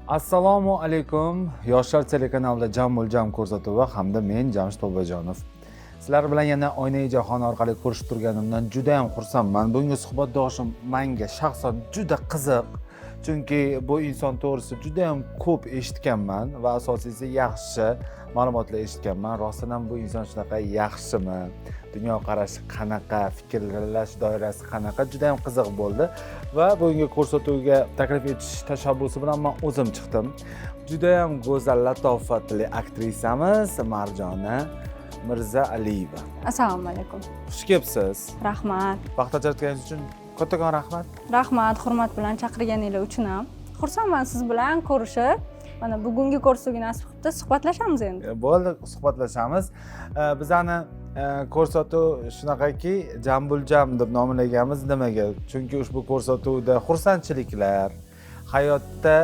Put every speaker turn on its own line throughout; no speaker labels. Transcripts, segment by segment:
Assalomu alaykum. Yoshlar telekanalida Jam ko'rsatuvi hamda men Jamshid Bobojonov. Sizlar bilan yana Oynai jahon orqali ko'rishib turganimdan juda ham xursandman. Bugungi suhbatdoshim menga shaxsan juda qiziq. Chunki bu inson to'g'risida juda ham ko'p eshitganman va asosiysi yaxshi ma'lumotlar eshitganman. Rostdan ham bu inson shunaqa yaxshimi? Dunyoqarashi qanaqa, fikrlash doirasi qanaqa, juda ham qiziq bo'ldi va bugungi ko'rsatuvga taklif etish tashabbusi bilan men o'zim chiqdim. Juda ham go'zal, latofatli aktrisamiz Marjona Mirza-Aliyeva.
Assalomu alaykum.
Xush kelibsiz.
Rahmat.
Vaqt ajratganingiz uchun kattakon rahmat.
Rahmat, hurmat bilan chaqirganingiz uchun ham. Xursandman siz bilan ko'rishib. Mana bugungi ko'rsatuvga nasib qilibdi, suhbatlashamiz endi.
Bo'ldi, suhbatlashamiz. Bizani ko'rsatuv shunaqaki, Jam deb nomlaganmiz nimaga? Chunki ushbu ko'rsatuvda xursandchiliklar, hayotda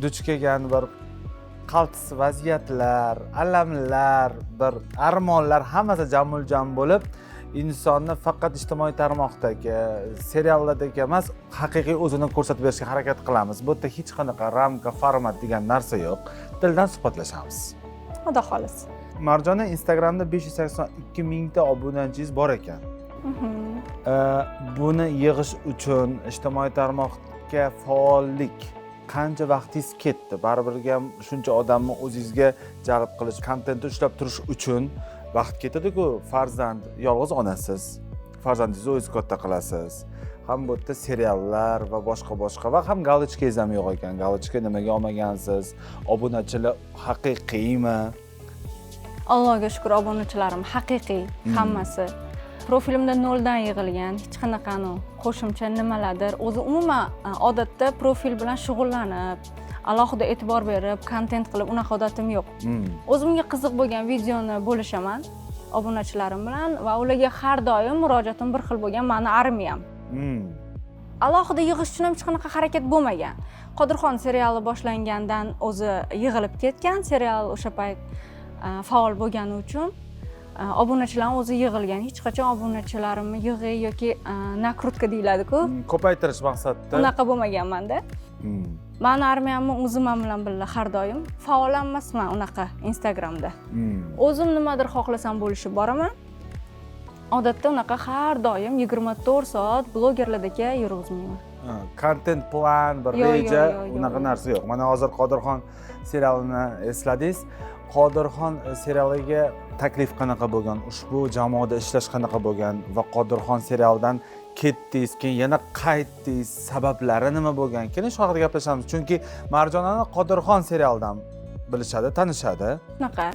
duch kelgan bir qaltis vaziyatlar, alamlar, bir armonlar hammasi jam bo'lib, insonni faqat ijtimoiy tarmoqdagi, seriallardagi emas, haqiqiy o'zini ko'rsatib berishga harakat qilamiz. Bu yerda hech qanaqa ramka, format degan narsa yo'q. Dildan suhbatlashamiz.
Xudo xolis.
Marjona Instagramda 582 mingta obunachingiz bor ekan. Buni yig'ish uchun ijtimoiy tarmoqga faollik qancha vaqtingiz ketdi? Baribirga ham shuncha odamni o'zingizga jalb qilish, kontentni ushlab turish uchun vaqt ketadi-ku. Farzand, yolg'iz onasiz. Farzandingizni o'zingiz katta qilasiz. Ham bu yerda seriallar va boshqa va ham galochkangiz ham yo'q ekan. Galochka nimaga olmagansiz? Obunachilar haqiqiymi?
Allohga shukr, obunachilarim haqiqiy hammasi. Profilimda noldan yig'ilgan, hech qanaqani qo'shimcha nimalardir. O'zi umuman odatda profil bilan shug'ullanib, alohida e'tibor berib, kontent qilib unaqa odatim yo'q. O'zimga qiziq bo'lgan videoni bo'lishaman obunachilarim bilan va ularga har doim murojaatim bir xil bo'lgan, mani armiyam. Alohida yig'ish uchun ham hech qanaqa harakat bo'lmagan. Qodirxon seriali boshlangandan o'zi yig'ilib ketgan, serial o'sha payt faol bo'lgani uchun obunachilarning o'zi yig'ilgan. Hech qachon obunachilarimni yig'i yoki nakrutka deyiladi-ku.
Ko'paytirish maqsadida.
Unaqa bo'lmaganman-da. Mani armiyamni o'zim bilan birga har doim faol emasman unaqa Instagramda. O'zim nimadir xohlasam bo'lishib boraman. Odatda unaqa har doim 24 soat blogerlardagi yurg'izmayman.
Content plan, bir reja, unaqa narsa yo'q. Mana hozir Qodirxon serialini esladingiz. Qodirxon serialiga taklif qanaqa bo'lgan? Ushbu jamoada ishlash qanaqa bo'lgan va Qodirxon serialidan ketdingiz, keyin yana qaytdingiz, sabablari nima bo'lgan? Keling shu haqida gaplashamiz. Chunki Marjonani Qodirxon serialidan bilishadi, tanishadi.
Shunaqa.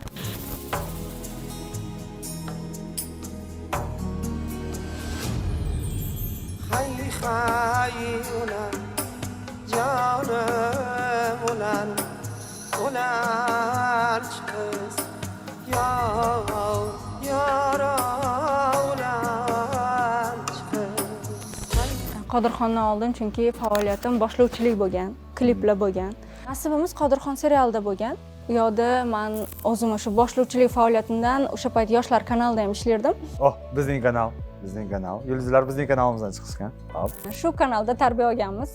Qodirxondan oldin chunki faoliyatim boshlovchilik bo'lgan, kliplar bo'lgan. Nasibimiz Qodirxon serialida bo'lgan. U yoqda men o'zim o'sha boshlovchilik faoliyatimdan o'sha payt yoshlar kanalida ham ishlardim.
Bizning kanal. Yulduzlar bizning kanalimizdan chiqishgan. Hop.
Shu kanalda tarbiya olganmiz.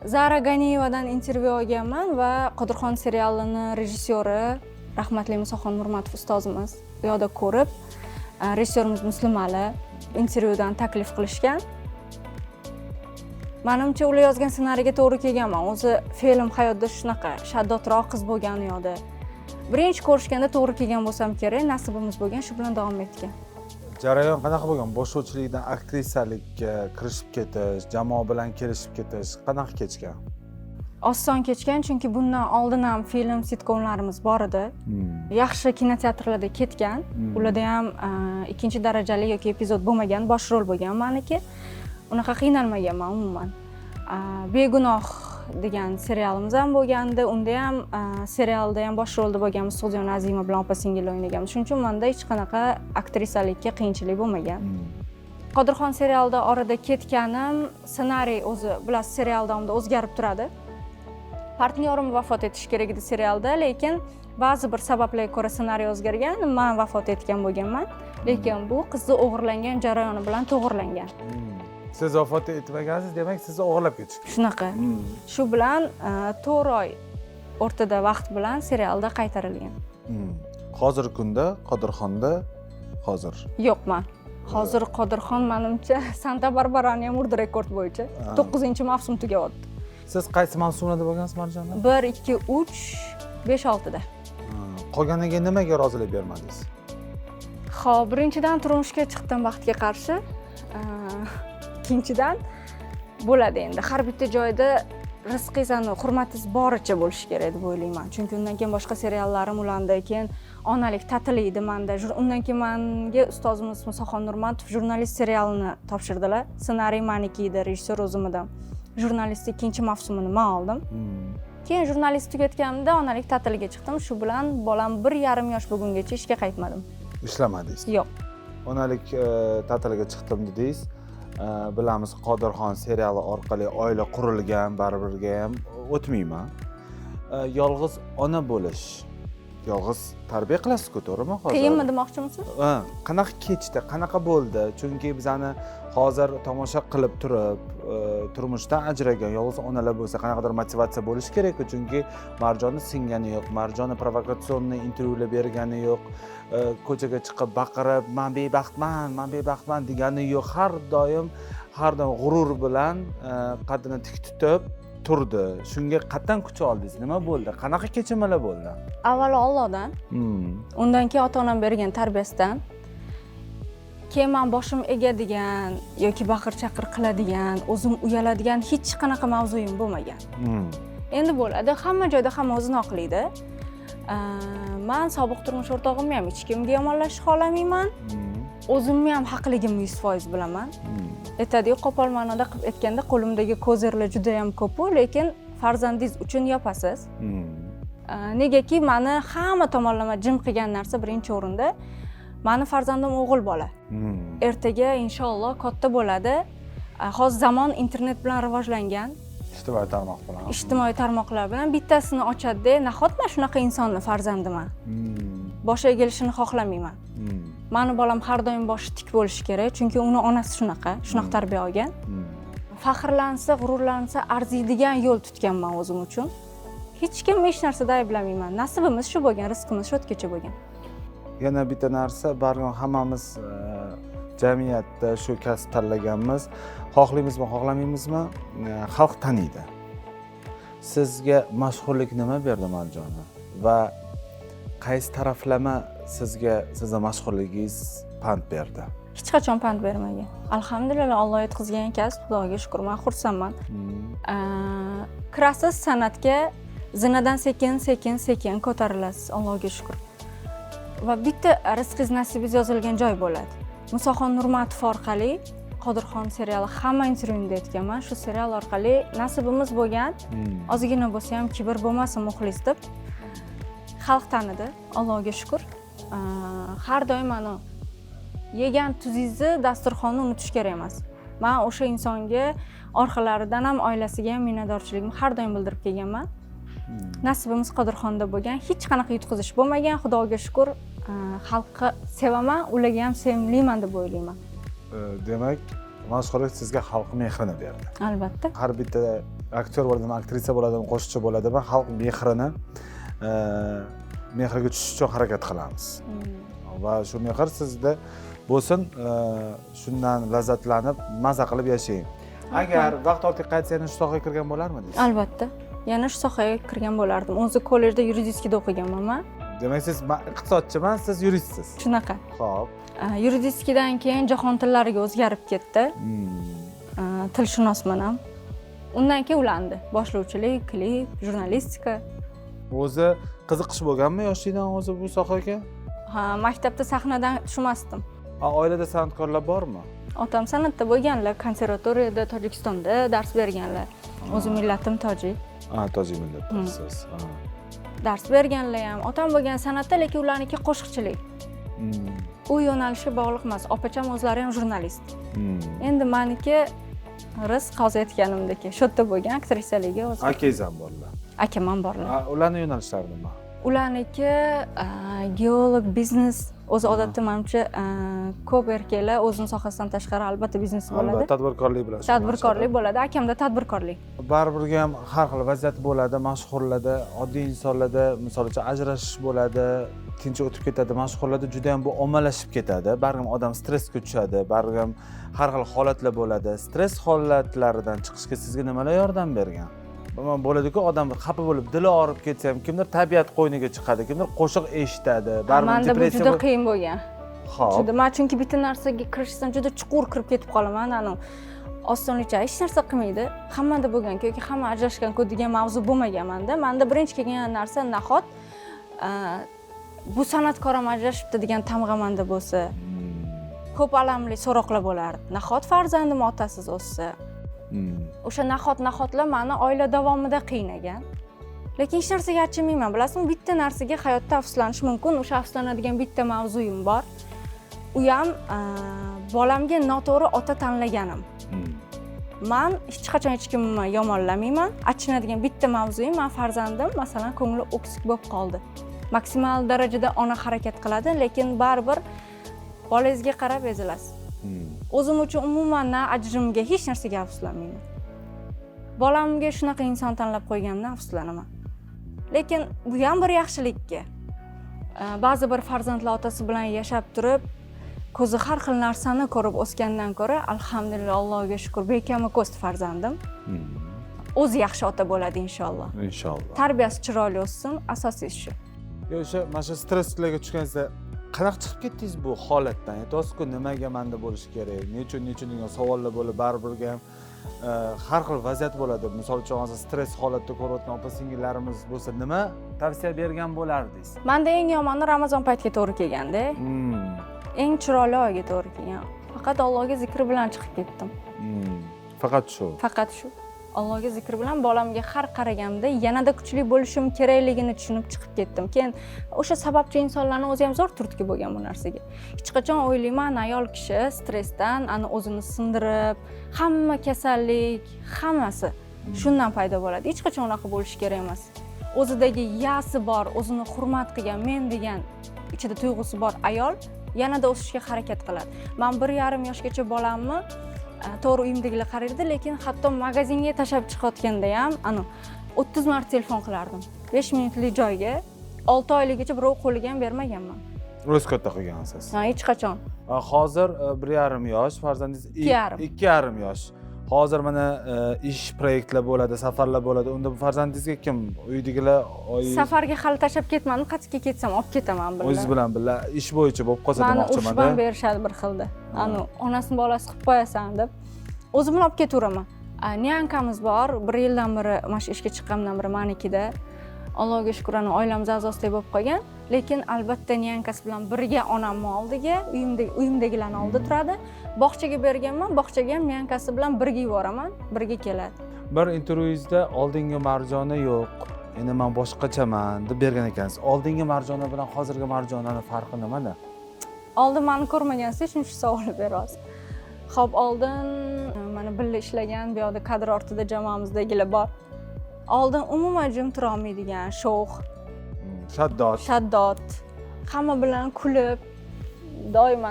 Zara Ganiyevadan intervyu olganman va Qodirxon serialini rejissyori rahmatli Musoxon Nurmatov ustozimiz u yoqda ko'rib, rejissyorimiz Muslim Ali intervyudan taklif qilishgan. Menimcha ular yozgan ssenariyga to'g'ri kelganman. O'zi film hayotda shunaqa shaddodroq qiz bo'lgan u yoqda. Birinchi ko'rishganda to'g'ri kelgan bo'lsam kerak, nasibimiz bo'lgan, shu bilan davom etgan.
Jarayon qanaqa bo'lgan? Boshlovchilikdan aktrisalikka kirishib ketish, jamoa bilan kelishib ketish qanaqa kechgan?
Oson kechgan, chunki bundan oldin ham film sitkomlarimiz bor edi. Yaxshi kinoteatrlarda ketgan. Ularda ham ikkinchi darajali yoki epizod bo'lmagan, bosh rol bo'lgan meniki. Unaqa qiynalmaganman umuman. Begunoh degan serialimiz ham bo'lgandi. Unda ham serialda ham bosh rolda bo'lganmiz, So'zyon Azima bilan opa-singil o'ynaganmiz. Shuning uchun menda hech qanaqa aktrisalikka qiyinchilik bo'lmagan. Qodirxon serialida orada ketganim, ssenariy o'zi bilasiz, serial davomida o'zgarib turadi. Partnyorim vafot etishi kerak edi serialda, lekin ba'zi bir sabablarga ko'ra ssenariy o'zgargan, men vafot etgan bo'lganman. Lekin bu qizni o'g'irlangan jarayoni bilan to'g'irlangan.
Siz vafot etmagansiz, demak sizni o'g'irlab ketishgan.
Shunaqa. Shu bilan 4 oy o'rtada vaqt bilan serialda qaytarilgan.
Hozirgi kunda Qodirxonda hozir
Yo'qman. Hozir Qodirxon menimcha Santa Barbarani ham urdi rekord bo'yicha. 9-mavsum tugayapti.
siz qaysi mavsumlarda bo'lgansiz Marjona?
1, 2, 3, 5, 6 da.
Qolganiga nimaga rozilik bermadingiz?
Xo'p, birinchidan turmushga chiqdim vaqtga qarshi. Ikkinchidan bo'ladi endi. Har bitta joyda rizqingizni hurmatingiz boricha bo'lishi kerak deb o'ylayman. Chunki undan keyin boshqa seriallarim ulandi, keyin onalik ta'tili edi menda. Undan keyin menga ustozimiz Musoxon Nurmatov jurnalist serialini topshirdilar. Ssenariy meniki edi, rejissyor o'zim edim. Jurnalistlik 2-mavsumini men oldim. Keyin jurnalist tugatganimda onalik ta'tiliga chiqdim. Shu bilan bolam 1,5 yosh bo'lgungacha ishga qaytmadim.
Ishlamadingiz?
Yo'q.
Onalik ta'tiliga chiqdim dedingiz. Bilamiz, Qodirxon seriali orqali oila qurilgan, baribirga ham o'tmayman. Yolg'iz ona bo'lish, yolg'iz tarbiya qilasiz-ku, to'g'rimi hozir?
Qiyinmi demoqchimisiz?
Qanaqa kechdi, qanaqa bo'ldi? Chunki bizani hozir tomosha qilib turib, turmushdan ajragan yolg'iz onalar bo'lsa, qanaqadir motivatsiya bo'lishi kerak-ku, chunki Marjonni singani yo'q, Marjonni provokatsion intervyular bergani yo'q, ko'chaga chiqib baqirib, men bebaxtman degani yo'q. Har doim g'urur bilan qaddini tik tutib turdi. Shunga qatdan kuch oldingiz? Nima bo'ldi? Qanaqa kechirmalar bo'ldi?
Avvalo Allohdan, undan keyin ota-onam bergan tarbiyasidan, keyin men boshim egadigan yoki baqir-chaqir qiladigan, o'zim uyaladigan hech qanaqa mavzuyim bo'lmagan. Endi bo'ladi, hamma joyda hamma o'zini oqlaydi. Men sobiq turmush o'rtog'imni ham hech kimga yomonlashni xohlamayman. O'zimni ham haqligimni 100% bilaman. Aytadi-yu, qo'pol ma'noda qilib aytganda qo'limdagi kozerlar juda ham ko'p, lekin farzandingiz uchun yopasiz. Negaki meni hamma tomonlama jim qilgan narsa birinchi o'rinda meni farzandim o'g'il bola. Ertaga inshaalloh katta bo'ladi. Hozir zamon internet bilan rivojlangan.
Ijtimoiy tarmoq bilan.
Ijtimoiy tarmoqlar bilan bittasini ochadi-da, nahotman shunaqa insonni farzandiman. Boshi egilishini xohlamayman. Meni bolam har doim boshi tik bo'lishi kerak, chunki uni onasi shunaqa tarbiya olgan. Faxrlansa, g'ururlansa, arziydigan yo'l tutganman o'zim uchun. Hech kimni hech narsada ayblamayman. Nasibimiz shu bo'lgan, rizqimiz shu o'tgacha bo'lgan.
Yana bitta narsa, baribir hammamiz jamiyatda shu kasb tanlaganmiz, xohlaymizmi, xohlamaymizmi, xalq taniydi. Sizga mashhurlik nima berdi Marjona? Va qaysi taraflama sizga mashhurligingiz pand berdi?
Hech qachon pand bermagan. Alhamdulillah, Alloh yetkazgan kasb, Xudoga shukr, men xursandman. Kirasiz san'atga zinadan sekin ko'tarilasiz, Allohga shukr. Va bitta rizqingiz nasibingiz yozilgan joy bo'ladi. Musoxon Nurmatov orqali Qodirxon seriali hamma intervyuimda aytganman, shu serial orqali nasibimiz bo'lgan, ozgina bo'lsa ham kibr bo'lmasin, muxlis deb xalq tanidi, Allohga shukr. Har doim mana yegan tuzingizni dasturxonni unutish kerak emas. Men o'sha insonga orqalaridan ham oilasiga ham minnatdorchiligimni har doim bildirib kelganman. Nasibimiz Qodirxonda bo'lgan, hech qanaqa yutqizish bo'lmagan, Xudoga shukr. Xalqqa sevaman, ularga ham sevimliman deb o'ylayman.
Demak, mashhurlik sizga xalq mehrini berdi.
Albatta.
Har bitta aktyor bo'ladimi, aktrisa bo'ladimi, qo'shiqchi bo'ladimi, xalq mehriga tushish uchun harakat qilamiz. Va shu mehr sizda bo'lsin, shundan lazzatlanib, maza qilib yashang. Agar vaqt ortga qaytsa, yana shu sohaga kirgan bo'larmidingiz?
Albatta. Yana shu sohaga kirgan bo'lardim. O'zi kollejda yuridikada o'qiganman men.
Demak, siz iqtisodchiman, siz yuristsiz.
Shunaqa.
Xo'p.
Yuridikadan keyin jahon tillariga o'zgarib ketdi. Tilshunosman ham. Undan keyin ulandi. Boshlovchilik, klip, jurnalistika.
O'zi qiziqish bo'lganmi yoshlikdan o'zi bu sohaga?
Ha, maktabda sahnadan tushmasdim.
Oilada san'atkorlar bormi?
Otam san'atda bo'lganlar, konservatoriyada Tojikistonda dars berganlar. O'zi millatim tojik.
Tojik millatisiz.
Dars berganlar ham. Otam bo'lgan san'atda, lekin ularniki qo'shiqchilik. U yo'nalishga bog'liq emas. Opacham o'zlari ham jurnalist. Endi meniki rizq hozir aytganimdek, shu yerda bo'lgan aktrisalikka o'zi.
Akangiz ham borlar.
Akam ham borlar.
Ularning yo'nalishlari nima?
Ularniki geolog, biznes o'zi odatda menimcha ko'p erkaklar o'zini sohasidan tashqari albatta biznesi bo'ladi.
Albatta tadbirkorlik bilan
Tadbirkorlik bo'ladi, akamda tadbirkorlik.
baribir ham har xil vaziyat bo'ladi, mashhurlarda, oddiy insonlarda, misol uchun ajrashish bo'ladi, tinch o'tib ketadi, mashhurlarda juda ham bu ommalashib ketadi. Baribir odam stressga tushadi, baribir ham har xil holatlar bo'ladi. Stress holatlaridan chiqishga sizga nimalar yordam bergan? Bo'ladi-ku, odam xafa bo'lib, dili og'rib ketsa ham, kimdir tabiat qo'yniga chiqadi, kimdir qo'shiq eshitadi, baribir
Menda bu juda qiyin bo'lgan.
Xo'p.
Juda men chunki bitta narsaga kirishsam juda chuqur kirib ketib qolaman, osonlikcha hech narsa qilmaydi. Hammada bo'lgan-ku yoki hamma ajrashgan-ku degan mavzu bo'lmagan menda. Menda birinchi kelgan narsa nahot bu san'atkor ham ajrashibdi degan tamg'a menda bo'lsa. Ko'p alamli so'roqlar bo'lardi. Nahot farzandim otasiz o'ssa. O'sha nahotlar meni oila davomida qiynagan. Lekin hech narsaga achinmayman. Bilasizmi, bitta narsaga hayotda afsuslanish mumkin. O'sha afsuslanadigan bitta mavzuyim bor. U ham bolamga noto'g'ri ota tanlaganim. Men hech qachon hech kimni yomonlamayman. Achinadigan bitta mavzuyim, men farzandim masalan ko'ngli o'ksik bo'lib qoldi. Maksimal darajada ona harakat qiladi, lekin baribir bolangizga qarab ezilasiz. O'zim uchun umuman ajrimga hech narsaga afsuslanmayman. Bolamga shunaqa inson tanlab qo'yganimdan afsuslanaman. Lekin bu ham bir yaxshilikka. Ba'zi bir farzandlar otasi bilan yashab turib, ko'zi har xil narsani ko'rib o'sgandan ko'ra, alhamdulillah, Allohga shukr, bekami ko'st farzandim. O'zi yaxshi ota bo'ladi inshaalloh.
Inshaalloh.
Tarbiyasi chiroyli o'ssin, asosiy shu.
O'sha mana shu stresslarga tushganingizda qanaqa chiqib ketdingiz bu holatdan? Aytasiz-ku, nimaga menda bo'lishi kerak? Nechun degan savollar bo'lib, baribir ham har xil vaziyat bo'ladi. Misol uchun hozir stress holatda ko'rayotgan opa-singillarimiz bo'lsa, nima tavsiya bergan bo'lardingiz?
Menda eng yomoni Ramazon paytiga to'g'ri kelganda. Eng chiroyli oyga to'g'ri kelgan. Faqat Allohga zikr bilan chiqib ketdim.
Faqat shu.
Faqat shu. Allohga zikr bilan bolamga har qaraganimda yanada kuchli bo'lishim kerakligini tushunib chiqib ketdim. Keyin o'sha sababchi insonlarning o'zi ham zo'r turtki bo'lgan bu narsaga. Hech qachon o'ylayman, ayol kishi stressdan o'zini sindirib, hamma kasallik, hammasi shundan paydo bo'ladi. Hech qachon unaqa bo'lishi kerak emas. O'zidagi yasi bor, o'zini hurmat qilgan, men degan ichida tuyg'usi bor ayol yanada o'sishga harakat qiladi. Men 1,5 yoshgacha bolamni to'g'ri uyimdagilar qaraydi, lekin hatto magazinga tashab chiqayotganda ham 30 marta telefon qilardim. 5 minutlik joyga 6 oyligacha birov qo'liga ham bermaganman.
O'z katta qilgansiz.
Hech qachon.
Hozir 1,5 yosh, farzandingiz 2,5 yosh. Hozir mana ish proyektlar bo'ladi, safarlar bo'ladi. Unda bu farzandingizga kim? Uydagilar
Safarga hali tashab ketmadim, qayerga ketsam olib ketaman bilan.
O'zingiz bilan birga ish bo'yicha bo'lib qolsa demoqchiman-da.
Meni urishban berishadi bir xilda. Onasini bolasi qilib qo'yasan deb. O'zim bilan olib ketaveraman. Nyankamiz bor, 1 yildan beri mana shu ishga chiqqanimdan beri menikida. Allohga shukr, oilamiz a'zosidek bo'lib qolgan. Lekin albatta nyankasi bilan birga onamni oldiga, uyimdagilarni oldida turadi. Bog'chaga berganman, bog'chaga ham nyankasi bilan birga yuboraman, birga keladi.
Bir intervyungizda oldingi Marjona yo'q, endi men boshqachaman deb bergan ekansiz. Oldingi Marjona bilan hozirgi Marjonaning farqi nimada?
Oldin meni ko'rmagansiz, shuncha savolni berasiz. Xo'p, oldin mana birga ishlagan, bu yerda kadr ortida jamoamizdagilar bor. Oldin umuman jim tura olmaydigan, sho'x, shaddod, hamma bilan kulib, doim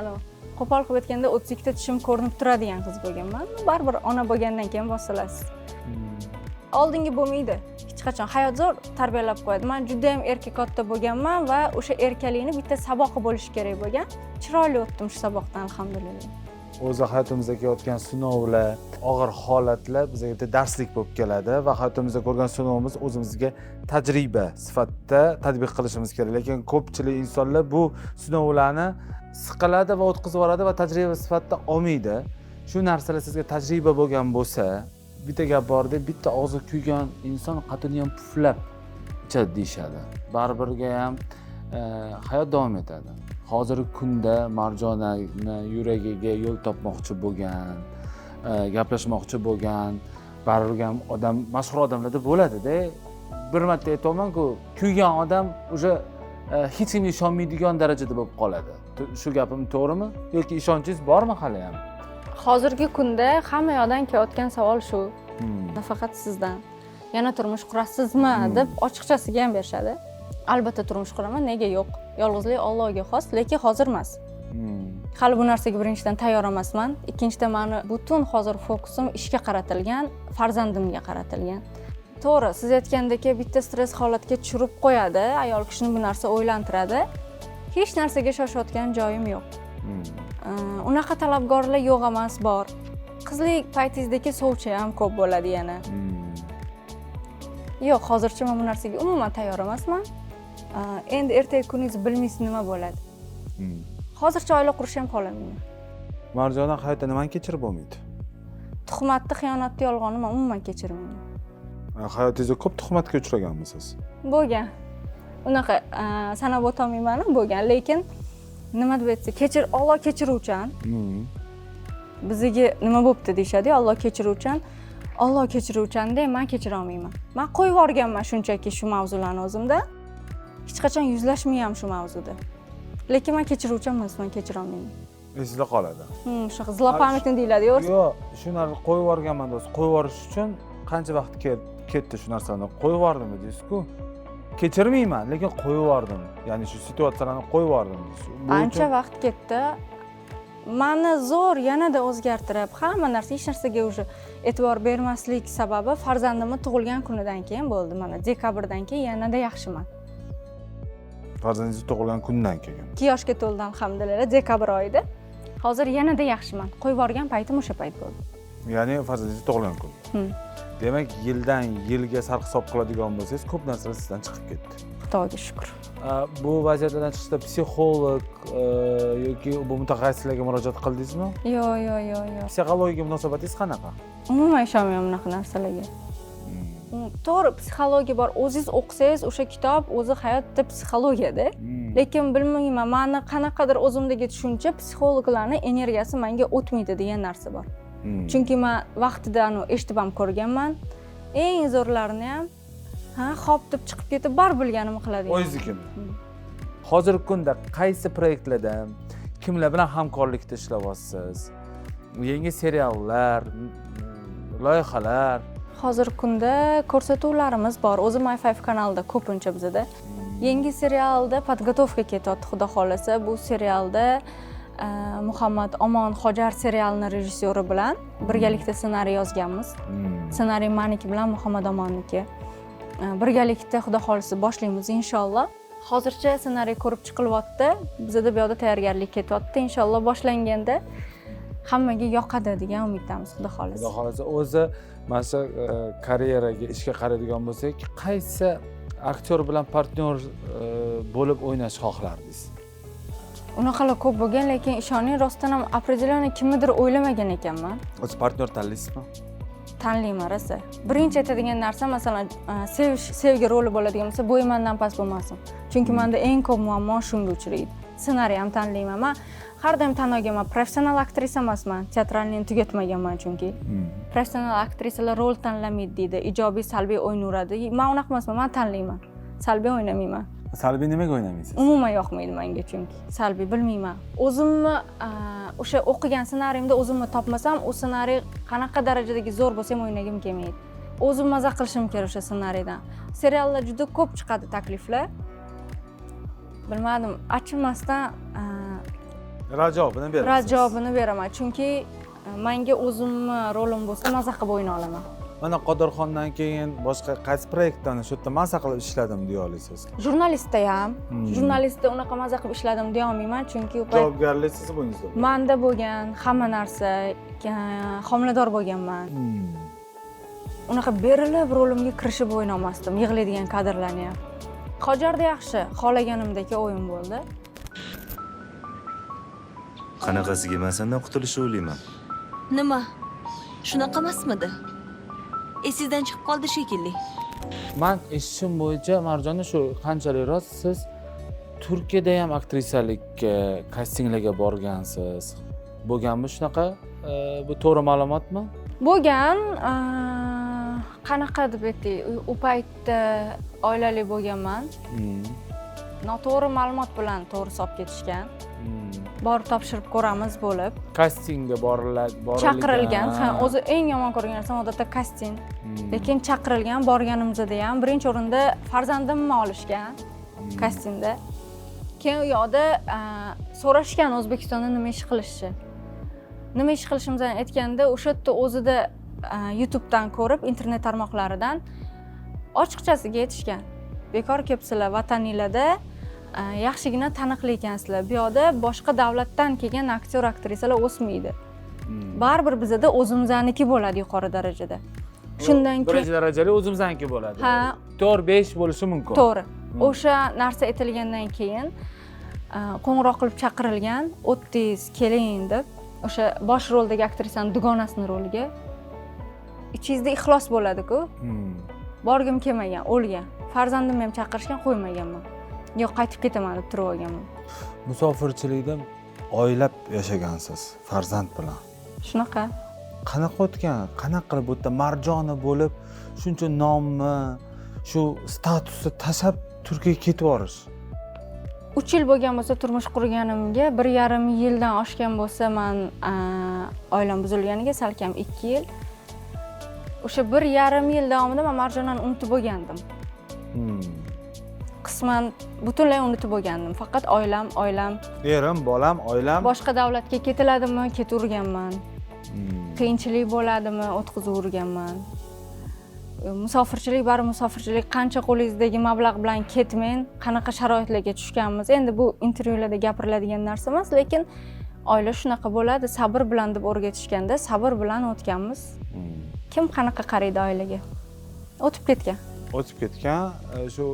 qo'pol qilib aytganda 32 ta tishim ko'rinib turadigan qiz bo'lganman. Baribir ona bo'lgandan keyin bosilasiz. Oldingi bo'lmaydi. Hech qachon hayot zo'r tarbiyalab qo'yadi. Men juda ham erkak katta bo'lganman va o'sha erkaklikni bitta saboqi bo'lishi kerak bo'lgan. Chiroyli o'tdim shu saboqdan, alhamdulillah.
O'zi hayotimizda kelayotgan sinovlar, og'ir holatlar bizga bitta darslik bo'lib keladi va hayotimizda ko'rgan sinovimiz o'zimizga tajriba sifatida tatbiq qilishimiz kerak. Lekin ko'pchilik insonlar bu sinovlarni siqiladi va o'tkazib yuboradi va tajriba sifatida olmaydi. Shu narsalar sizga tajriba bo'lgan bo'lsa, bitta gap borda, bitta og'zi kuygan inson qatini ham puflab ichadi deyshadi. Baribirga ham hayot davom etadi. Hozirgi kunda Marjonani yuragiga yo'l topmoqchi bo'lgan, gaplashmoqchi bo'lgan, baribir ham odam, mashhur odamlarda bo'ladi-da. Bir marta aytaman-ku, kuygan odam o'sha hech kimga ishonmaydigan darajada bo'lib qoladi. Shu gapim to'g'rimi? Yoki ishonchingiz bormi hali ham?
Hozirgi kunda hamma yoqdan kelayotgan savol shu. Nafaqat sizdan. Yana turmush qurasizmi deb ochiqchasiga ham berishadi. Albatta turmush quraman, nega yo'q? Yolg'izlik Allohga xos, lekin hozir emas. Hali bu narsaga birinchidan tayyor emasman. Ikkinchidan meni butun hozir fokusim ishga qaratilgan, farzandimga qaratilgan. To'g'ri, siz aytgandek, bitta stress holatga tushirib qo'yadi, ayol kishini bu narsa o'ylantiradi. Hech narsaga shoshayotgan joyim yo'q. Unaqa talabgorlar yo'q emas, bor. Qizlik paytingizdagi sovchi ham ko'p bo'ladi yana. Yo'q, hozircha men bu narsaga umuman tayyor emasman. Endi ertaga kuningiz bilmaysiz nima bo'ladi. Hozircha oila qurish ham xohlamayman.
Marjona hayotda nimani kechirib bo'lmaydi?
Tuhmatni, xiyonatni, yolg'onni men umuman kechirmayman.
Hayotingizda ko'p tuhmatga uchraganmisiz?
Bo'lgan. Unaqa sanab o'tolmayman, bo'lgan, lekin nima deb aytsa, Alloh kechiruvchan. Bizga nima bo'pti deyshadi, Alloh kechiruvchan. Alloh kechiruvchanda men kechira olmayman. Men qo'yib yuborganman shunchaki shu mavzularni o'zimda. Hech qachon yuzlashmayman shu mavzuda. Lekin men kechiruvchan emasman, kechira olmayman.
Esingizda qoladi.
Shunaqa zlopamikni deyiladi, yo'q?
Yo'q, shu narsa qo'yib yuborganman do'st. Qo'yib yuborish uchun qancha vaqt ketdi shu narsani? Qo'yib yubordimmi deysiz-ku? Kechirmayman, lekin qo'yib yubordim. Ya'ni shu situatsiyalarni qo'yib yubordim.
Ancha vaqt ketdi. Meni zo'r yanada o'zgartirib, hamma narsa, hech narsaga o'sha e'tibor bermaslik sababi farzandimni tug'ilgan kunidan keyin bo'ldi. Mana dekabrdan keyin yanada yaxshiman.
Farzandingiz tug'ilgan kundan keyin.
2 yoshga to'ldi, alhamdulillah, dekabr oyida. Hozir yanada yaxshiman. Qo'yib yuborgan paytim o'sha payt bo'ldi.
Ya'ni farzandingiz tug'ilgan kun. Demak, yildan yilga sarhisob qiladigan bo'lsangiz, ko'p narsalar sizdan chiqib ketdi.
Xudoga shukr.
Bu vaziyatdan chiqishda psixolog yoki bu mutaxassislarga murojaat qildingizmi?
Yo'q.
Psixologiyaga munosabatingiz qanaqa?
Umuman ishonmayman bunaqa narsalarga. To'g'ri, psixologiya bor. O'zingiz o'qisangiz, o'sha kitob o'zi hayotda psixologiyada. Lekin bilmayman, meni qanaqadir o'zimdagi tushuncha psixologlarning energiyasi menga o'tmaydi degan narsa bor. Chunki men vaqtida eshitib ham ko'rganman. Eng zo'rlarini ham xo'p deb chiqib ketib, bar bilganimni qiladi.
O'zingizmi? Hozirgi kunda qaysi proyektlarda, kimlar bilan hamkorlikda ishlayapsiz? Yangi seriallar, loyihalar.
Hozirgi kunda ko'rsatuvlarimiz bor. O'zi My 5 kanalida ko'pincha bizda. Yangi serialda podgotovka ketyapti, xudo xolasa. Bu serialda Muhammad Omon Xojar serialining rejissyori bilan birgalikda ssenariy yozganmiz. Ssenariy meniki bilan Muhammad Omonniki. Birgalikda xudo xolasa boshlaymiz inshaalloh. Hozircha ssenariy ko'rib chiqilyapti. Bizda bu yerda tayyorgarlik ketyapti. Inshaalloh boshlanganda hammaga yoqadi degan umiddamiz, xudo xolasa.
Xudo xolasa, o'zi mana shu karyeraga, ishga qaraydigan bo'lsak, qaysi aktyor bilan partnyor bo'lib o'ynashni xohlardingiz?
Unaqalar ko'p bo'lgan, lekin ishoning, rostdan ham определённо kimnidir o'ylamagan ekanman.
O'zi partnyor tanlaysizmi?
Tanlayman rosa. Birinchi aytadigan narsa, masalan, sevgi roli bo'ladigan bo'lsa, bo'yi mendan past bo'lmasin. Chunki menda eng ko'p muammo shunga uchraydi. Ssenariy ham tanlayman. Men har doim tan olganman, professional aktrisa emasman. Teatralni tugatmaganman chunki. Professional aktrisalar rol tanlamaydi deydi, ijobiy, salbiy o'ynayveradi. Men unaqa emasman, men tanlayman. Salbiy o'ynamayman.
Salbiy nimaga o'ynamaysiz?
Umuman yoqmaydi menga chunki. Salbiy bilmayman. O'zimni o'sha o'qigan ssenariyimda o'zimni topmasam, u ssenariy qanaqa darajadagi zo'r bo'lsa ham o'ynagim kelmaydi. O'zim maza qilishim kerak o'sha ssenariydan. Seriallar juda ko'p chiqadi takliflar. Bilmadim, achinmasdan javobini beraman. Chunki menga o'zimni rolim bo'lsa maza qilib o'ynay olaman.
Mana Qodirxondan keyin boshqa qaysi proyektdan shu yerda maza qilib ishladim deya olasiz?
Jurnalistda ham, jurnalistda unaqa maza qilib ishladim deya olmayman, chunki u payt
javobgarlik siz bo'yingizda.
Menda bo'lgan hamma narsa, homilador bo'lganman. Unaqa berilib rolimga kirishib o'ynay olmasdim, yig'laydigan kadrlarni ham. Xojarda yaxshi, xohlaganimdek o'yin bo'ldi.
Qanaqasiga men sendan qutulishni o'ylayman.
Nima? Shunaqa emasmidi? Esingizdan chiqib qoldi shekilli.
Men eshitishim bo'yicha Marjona shu qanchalik rost siz Turkiyada ham aktrisalikka, kastinglarga borgansiz. Bo'lganmi shunaqa? Bu to'g'ri ma'lumotmi?
Bo'lgan, qanaqa deb aytay, u paytda oilali bo'lganman. Noto'g'ri ma'lumot bilan to'g'ri solib ketishgan. Borib topshirib ko'ramiz bo'lib.
Kastingga
chaqirilgan. O'zi eng yomon ko'rgan narsam odatda kasting. Lekin chaqirilgan, borganimizda ham birinchi o'rinda farzandimni olishgan. kastingda. Keyin u yoqda so'rashgan O'zbekistonda nima ish qilishni. Nima ish qilishimizni aytganda, o'sha yerda o'zida YouTube'dan ko'rib, internet tarmoqlaridan ochiqchasiga aytishgan. Bekor kelibsizlar, vataninglarda yaxshigina taniqli ekansizlar. Bu yoqda boshqa davlatdan kelgan aktyor, aktrisalar o'smaydi. Baribir bizda o'zimizaniki bo'ladi yuqori darajada. Shundan keyin
birinchi darajali o'zimizaniki bo'ladi.
Ha.
4-5 bo'lishi mumkin.
to'g'ri. O'sha narsa aytilgandan keyin qo'ng'iroq qilib chaqirilgan, "O'tdingiz, keling" deb, o'sha bosh roldagi aktrisaning dugonasining roliga. Ichingizda ixlos bo'ladi-ku. Borgim kelmagan, o'lgan. Farzandimni ham chaqirishgan, qo'ymaganman. Yo'q, qaytib ketaman deb turib olganman.
Musofirchilikda oylab yashagansiz farzand bilan.
Shunaqa.
Qanaqa o'tgan? Qanaqa qilib bu yerda Marjona bo'lib, shuncha nomni, shu statusni tashlab Turkiyaga ketib borish?
3 yil bo'lgan bo'lsa turmush qurganimga, 1,5 yildan oshgan bo'lsa, men oilam buzilganiga salkam 2 yil. O'sha 1,5 yil davomida men Marjonani unutib bo'lgandim. Qisman butunlay unutib bo'lgandim. Faqat oilam.
Erim, bolam, oilam.
Boshqa davlatga ketiladimi, ketaverganman. Qiyinchilik bo'ladimi, o'tkazib o'rganman. Musofirchilik bari musofirchilik, qancha qo'lingizdagi mablag' bilan ketmang, qanaqa sharoitlarga tushganmiz. Endi bu intervyularda gapiriladigan narsa emas, lekin oila shunaqa bo'ladi, sabr bilan deb o'rgatishganda, sabr bilan o'tganmiz. Kim qanaqa qaraydi oilaga? O'tib ketgan.
O'tib ketgan, shu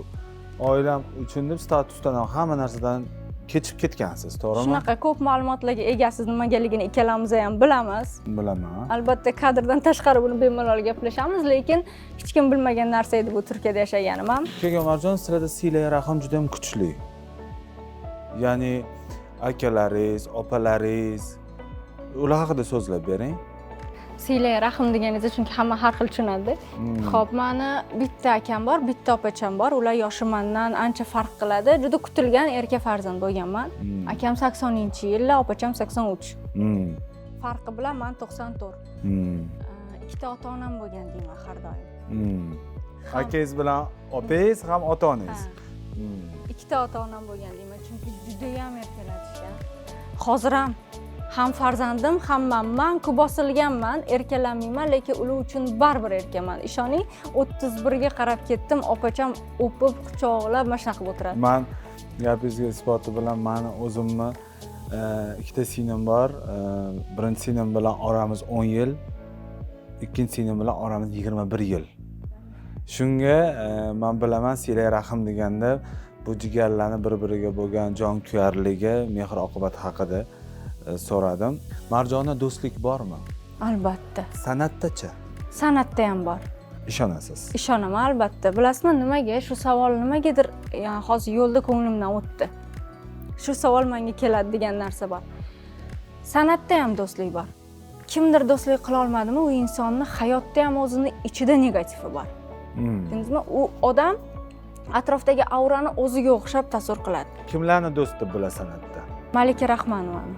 oilam uchun deb statusdan hamma narsadan kechib ketgansiz, to'g'rimi?
Shunaqa ko'p ma'lumotlarga egasiz, nimagaligini ikkalamiz ham bilamiz.
Bilaman.
Albatta kadrdan tashqari buni bemalol gaplashamiz, lekin hech kim bilmagan narsa edi bu Turkiyada yashaganim ham.
Keyin Marjon, sizlarda silai rahim juda ham kuchli. Ya'ni akalaringiz, opalaringiz, ular haqida so'zlab bering.
Silai rahim deganingiz chunki hamma har xil tushunadi. Xo'p, meni bitta akam bor, bitta opacham bor. Ular yoshi mendan ancha farq qiladi. Juda kutilgan erkak farzand bo'lganman. Akam 80-yillar, opacham 83. Farqi bilan men 94. Ikkita ota-onam bo'lgan deyman har doim.
Akangiz bilan opangiz ham ota-onangiz.
Ikkita ota-onam bo'lgan deyman, chunki juda ham erkalatishgan. Hozir ham farzandim, ham men ko'p bosilganman, erkalanmayman, lekin ular uchun baribir erkaman. Ishoning, 31 ga qarab ketdim, opacham o'pib, quchoqlab, mana shunaqa qilib o'tiradi.
Men gapingizga isboti bilan meni o'zimni ikkita singlim bor. Birinchi singlim bilan oramiz 10 yil, ikkinchi singlim bilan oramiz 21 yil. Shunga men bilaman silai rahim deganda bu jigarlarning bir-biriga bo'lgan jonkuyarligi, mehr-oqibat haqida so'radim. Marjona, do'stlik bormi?
Albatta.
San'atdacha?
San'atda ham bor.
Ishonasiz?
Ishonaman, albatta. Bilasizmi, nimaga shu savol nimagadir hozir yo'lda ko'nglimdan o'tdi. Shu savol menga keladi degan narsa bor. San'atda ham do'stlik bor. Kimdir do'stlik qila olmadimi, u insonni hayotda ham o'zini ichida negativi bor. Tushundingizmi? U odam atrofdagi aurani o'ziga o'xshab tasavvur qiladi.
Kimlarni do'st deb bilasiz san'atda?
Malika Rahmanovani.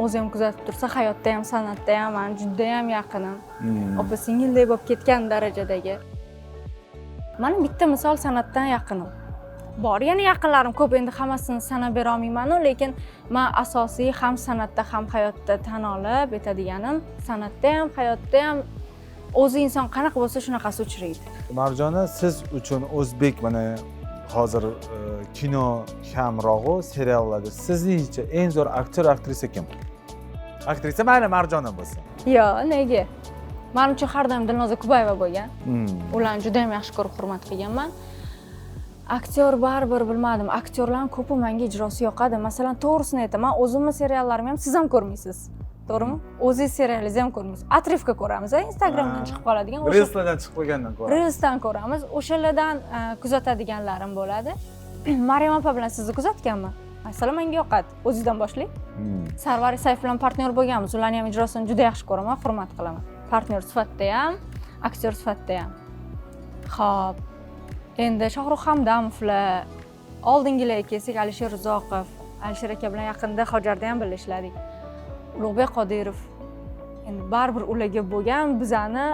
O'zi ham kuzatib tursa, hayotda ham, san'atda ham men juda ham yaqinim. Opa-singilday bo'lib ketgan darajadagi. Mana bitta misol san'atdan yaqinim. Bor, yana yaqinlarim ko'p, endi hammasini sanab bera olmayman, lekin men asosiy ham san'atda ham hayotda tan olib aytadiganim, san'atda ham, hayotda ham o'zi inson qanaqa bo'lsa shunaqasi uchraydi.
Marjona, siz uchun o'zbek mana hozir kino kamrog'u, seriallarda sizningcha eng zo'r aktyor, aktrisa kim? Aktrisa mayli Marjona bo'lsin.
Yo'q, nega? Men uchun har doim Dilnoza Kubayeva bo'lgan. Ularni juda ham yaxshi ko'rib, hurmat qilganman. Aktyor baribir bilmadim. Aktyorlarning ko'pi menga ijrosi yoqadi. Masalan, to'g'risini aytaman, o'zimni seriallarimni ham siz ham ko'rmaysiz. To'g'rimi? O'zingiz serialingizni ham ko'rmaysiz. Atrifga ko'ramiz, Instagramdan chiqib qoladigan.
Reelslardan chiqib qolgandan ko'ramiz.
Reelsdan ko'ramiz. O'shalardan kuzatadiganlarim bo'ladi. Maryam opa bilan sizni kuzatganman. Masalan, menga yoqadi. O'zingizdan boshlang. Sarvar Isayev bilan partnyor bo'lganmiz. Ularning ham ijrosini juda yaxshi ko'raman, hurmat qilaman. Partnyor sifatida ham, aktyor sifatida ham. Xo'p. Endi Shohruh Hamdamovlar, oldingilarga kelsak, Alisher Uzoqov, Alisher aka bilan yaqinda Hojarda ham birga ishladik. Ulug'bek Qodirov. Endi baribir ularga bo'lgan bizani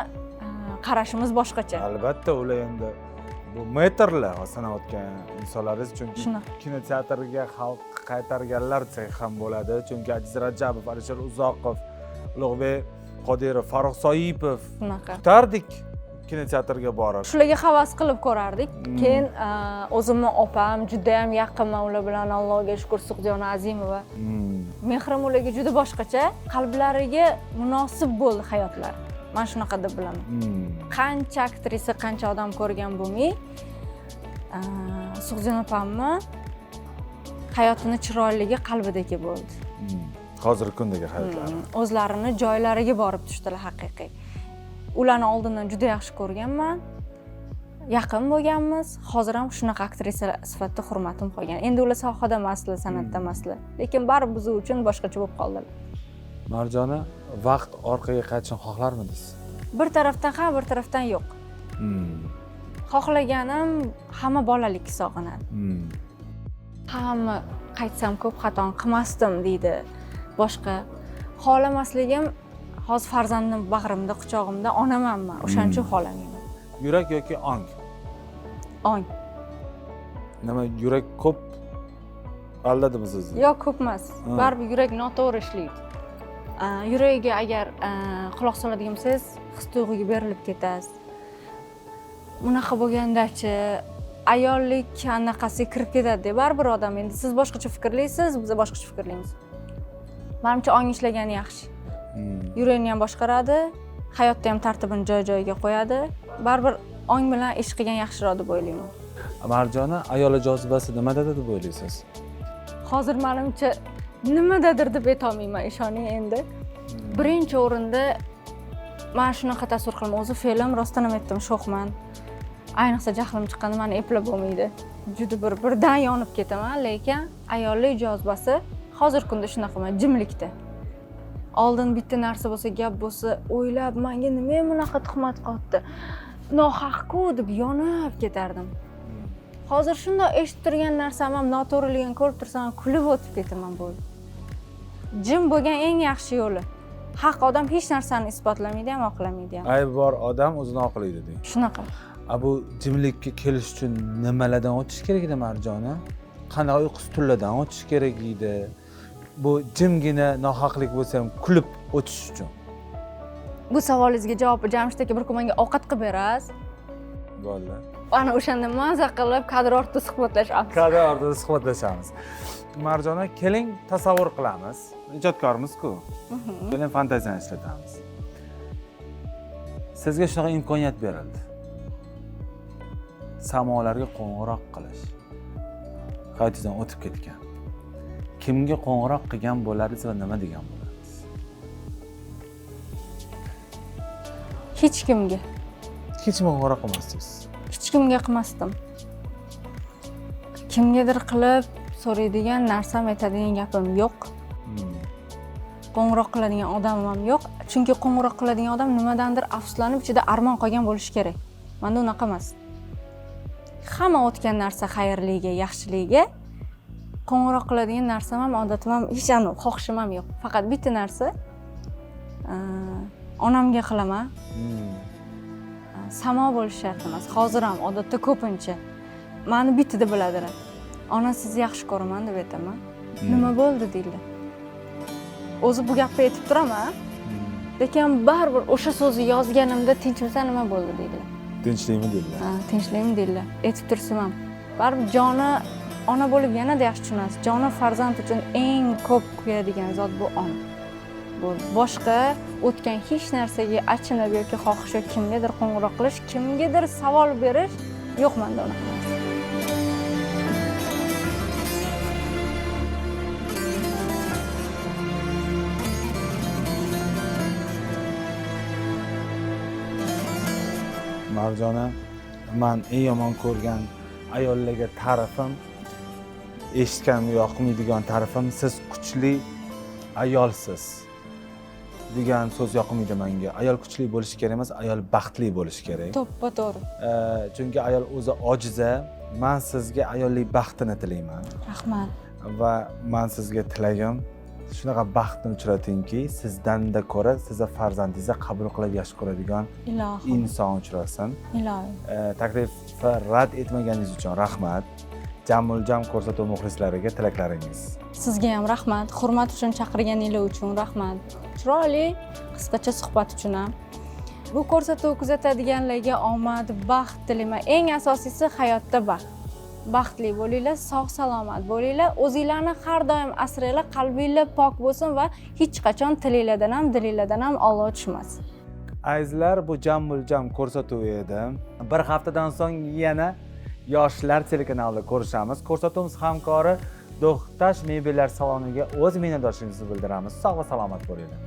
qarashimiz boshqacha.
Albatta, ular endi bu metrlar sanayotgan insonlaringiz, chunki
Shunaqa.
kinoteatrga xalq qaytarganlar desak ham bo'ladi, chunki Aziz Rajabov, Alisher Uzoqov, Ulug'bek Qodirov, Farruh Soipov
Shunaqa.
kutardik kinoteatrga borib.
Shularga havas qilib ko'rardik. Keyin o'zimni opam juda ham yaqinman ular bilan, Allohga shukr, Suqjona Azimova. Mehrim ularga juda boshqacha, qalblariga munosib bo'ldi hayotlar. Men shunaqa deb bilaman. Qancha aktrisa, qancha odam ko'rgan bo'lmay, Suqjona opamni hayotini chiroyligi qalbidagi bo'ldi.
Hozirgi kundagi hayotlar.
O'zlarini joylariga borib tushdilar haqiqiy. Ularni oldindan juda yaxshi ko'rganman. Yaqin bo'lganmiz. Hozir ham shunaqa aktrisa sifatida hurmatim qolgan. Endi ular sohada emaslar, san'atda emaslar. Lekin baribir biz uchun boshqacha bo'lib qoldilar.
Marjona, vaqt orqaga qaytishni xohlarmidingiz?
Bir tarafdan ham, bir tarafdan yo'q. Xohlaganim hamma bolalikni sog'inadi. Hamma qaytsam ko'p xato qilmasdim deydi. Boshqa xohlamasligim, hozir farzandim bag'rimda, quchog'imda, onamanman. O'shaning uchun xohlamayman.
Yurak yoki ong?
Ong.
Nima, yurak ko'p aldadimi sizni?
Yo'q, ko'p emas. Baribir yurak noto'g'ri ishlaydi. Yuragiga agar quloq soladigan bo'lsangiz, his-tuyg'uga berilib ketasiz. Bunaqa bo'lganda-chi, ayollik anaqasiga kirib ketadi deb baribir odam, endi siz boshqacha fikrlaysiz, biz boshqacha fikrlaymiz. Menimcha ong ishlagani yaxshi. Yurakni ham boshqaradi, hayotda ham tartibini joy-joyiga qo'yadi. Baribir ong bilan ish qilgan yaxshiroq deb o'ylayman.
Marjona, ayol jozibasi nimada deb o'ylaysiz?
Hozir menimcha nimadadir deb aytolmayman, ishoning endi. Birinchi o'rinda men shunaqa tasavvur qilaman, o'zi film rostdan ham aytdim, sho'xman. Ayniqsa jahlim chiqqanda meni eplab bo'lmaydi. Juda birdan yonib ketaman, lekin ayollik jozibasi hozirgi kunda shunaqaman, jimlikda. Oldin bitta narsa bo'lsa, gap bo'lsa, o'ylab, menga nima bunaqa tuhmat qotdi? Nohaq-ku deb yonib ketardim. Hozir shunday eshitib turgan narsam ham noto'g'riligini ko'rib tursam, kulib o'tib ketaman bo'ldi. Jim bo'lgan eng yaxshi yo'li. Haq odam hech narsani isbotlamaydi ham, oqlamaydi ham.
Ayb bor odam o'zini oqlaydi deng.
Shunaqa.
Bu jimlikka kelish uchun nimalardan o'tish kerak edi Marjona? Qanaqa uyqus tunlardan o'tish kerak edi? Bu jimgina nohaqlik bo'lsa ham kulib o'tish uchun.
Bu savolingizga javobni Jamshid aka bir kun menga ovqat qilib berasiz.
Bo'ldi.
Ana o'shanda maza qilib kadr ortida suhbatlashamiz.
Kadr ortida suhbatlashamiz. Marjona, keling tasavvur qilamiz. Ijodkormiz-ku. Keling fantaziyani ishlatamiz. Sizga shunaqa imkoniyat berildi. Samolarga qo'ng'iroq qilish. Hayotingizdan o'tib ketgan. Kimga qo'ng'iroq qilgan bo'lardingiz va nima degan bo'lardingiz?
Hech kimga.
Hech kimga qo'ng'iroq qilmasdingiz.
Hech kimga qilmasdim. Kimgadir qilib so'raydigan narsam, aytadigan gapim yo'q. Qo'ng'iroq qiladigan odamim ham yo'q. Chunki qo'ng'iroq qiladigan odam nimadandir afsuslanib, ichida armon qolgan bo'lishi kerak. Menda unaqa emas. Hamma o'tgan narsa xayrliga, yaxshiligiga. Qo'ng'iroq qiladigan narsam ham, odatim ham, hech aniq xohishim ham yo'q. Faqat bitta narsa onamga qilaman. Samo bo'lish shart emas. Hozir ham odatda ko'pincha meni bittada biladilar. Ona, sizni yaxshi ko'raman deb aytaman. Nima bo'ldi deydilar. O'zi bu gapni aytib turaman, lekin baribir o'sha so'zni yozganimda tinchmisan, nima bo'ldi deydilar.
Tinchlikmi deydilar?
Ha, tinchlikmi deydilar. Aytib tursam ham. Baribir joni ona bo'lib yanada yaxshi tushunasiz. Joni farzand uchun eng ko'p kuyadigan zot bu ona. Boshqa o'tgan hech narsaga achinib yoki xohish yoki kimgadir qo'ng'iroq qilish, kimgadir savol berish yo'q menda unaqa.
Marjona, men eng yomon ko'rgan ayollarga ta'rifim, eshitganimga yoqmaydigan ta'rifim, siz kuchli ayolsiz degan so'z yoqmaydi menga. Ayol kuchli bo'lishi kerak emas, ayol baxtli bo'lishi kerak.
To'ppa-to'g'ri.
Chunki ayol o'zi ojiza. Men sizga ayollik baxtini tilayman.
Rahmat.
Va men sizga tilagim shunaqa baxtni uchratingki, sizdan-da ko'ra sizni farzandingizni qabul qilib yaxshi ko'radigan
Ilohim,
inson uchrasin.
ilohim.
Taklifni rad etmaganingiz uchun rahmat. Jamuljam ko'rsatuv muxlislariga tilaklaringiz.
Sizga ham rahmat. Hurmat uchun chaqirganingiz uchun rahmat. Chiroyli qisqacha suhbat uchun ham. Bu ko'rsatuv kuzatadiganlarga omad, baxt tilayman. Eng asosiysi hayotda baxt. Baxtli bo'linglar, sog' salomat bo'linglar. O'zingizlarni har doim asranglar, qalbinglar pok bo'lsin va hech qachon tilinglardan ham, dilinglardan ham Alloh tushmasin.
Azizlar, bu Jamuljam ko'rsatuvi edi. Bir haftadan so'ng yana Yoshlar telekanalida ko'rishamiz. Ko'rsatuvimiz hamkori Do'xtash mebellar saloniga o'z minnatdorchiligimizni bildiramiz. Sog' va salomat bo'linglar.